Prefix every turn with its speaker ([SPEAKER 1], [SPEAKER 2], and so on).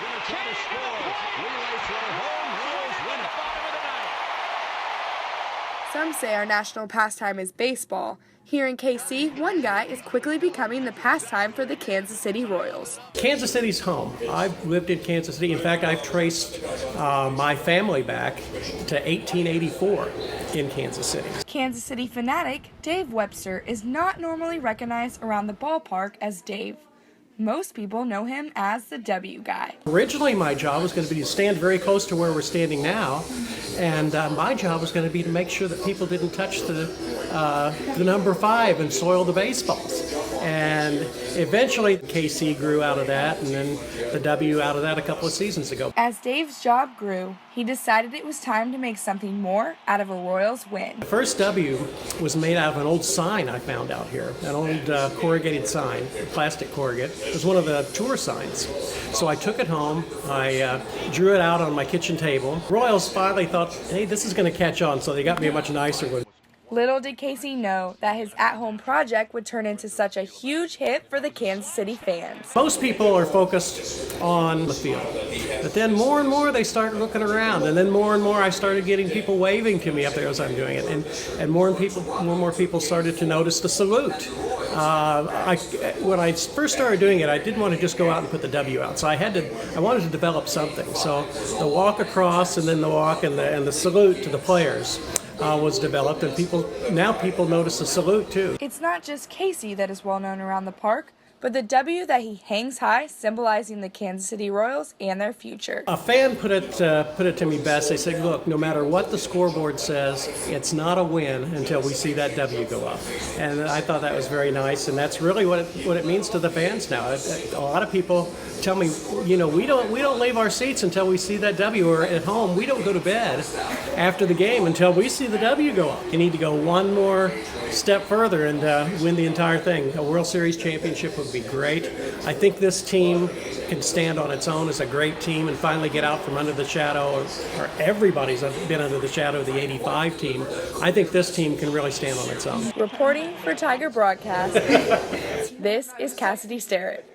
[SPEAKER 1] going to try to score. Relay throw home. Royals win it.
[SPEAKER 2] Some say our national pastime is baseball. Here in KC, one guy is quickly becoming the pastime for the Kansas City Royals.
[SPEAKER 3] Kansas City's home. I've lived in Kansas City. In fact, I've traced my family back to 1884 in Kansas City.
[SPEAKER 2] Kansas City fanatic Dave Webster is not normally recognized around the ballpark as Dave. Most people know him as the W guy.
[SPEAKER 3] Originally, my job was going to be to stand very close to where we're standing now, and my job was going to be to make sure that people didn't touch the number 5 and soil the baseballs. And eventually, KC grew out of that, and then the W out of that a couple of seasons ago.
[SPEAKER 2] As Dave's job grew, he decided it was time to make something more out of a Royals win.
[SPEAKER 3] The first W was made out of an old sign I found out here, an old corrugated sign, plastic corrugate. It was one of the tour signs. So I took it home, I drew it out on my kitchen table. Royals finally thought, hey, this is going to catch on, so they got me a much nicer one.
[SPEAKER 2] Little did Casey know that his at-home project would turn into such a huge hit for the Kansas City fans.
[SPEAKER 3] Most people are focused on the field, but then more and more they start looking around, and then more and more I started getting people waving to me up there as I'm doing it, and more and more people started to notice the salute. When I first started doing it, I didn't want to just go out and put the W out, so I wanted to develop something. So the walk across, and then the walk and the salute to the players was developed, and people notice the salute too.
[SPEAKER 2] It's not just Casey that is well known around the park, but the W that he hangs high, symbolizing the Kansas City Royals and their future.
[SPEAKER 3] A fan put it to me best. They said, look, no matter what the scoreboard says, it's not a win until we see that W go up. And I thought that was very nice, and that's really what it means to the fans now. A lot of people tell me, we don't leave our seats until we see that W, or at home, we don't go to bed after the game until we see the W go up. You need to go one more step further and win the entire thing. A World Series championship would be great. I think this team can stand on its own as a great team and finally get out from under the shadow, or everybody's been under the shadow of the '85 team. I think this team can really stand on its own.
[SPEAKER 2] Reporting for Tiger Broadcast, this is Cassidy Sterrett.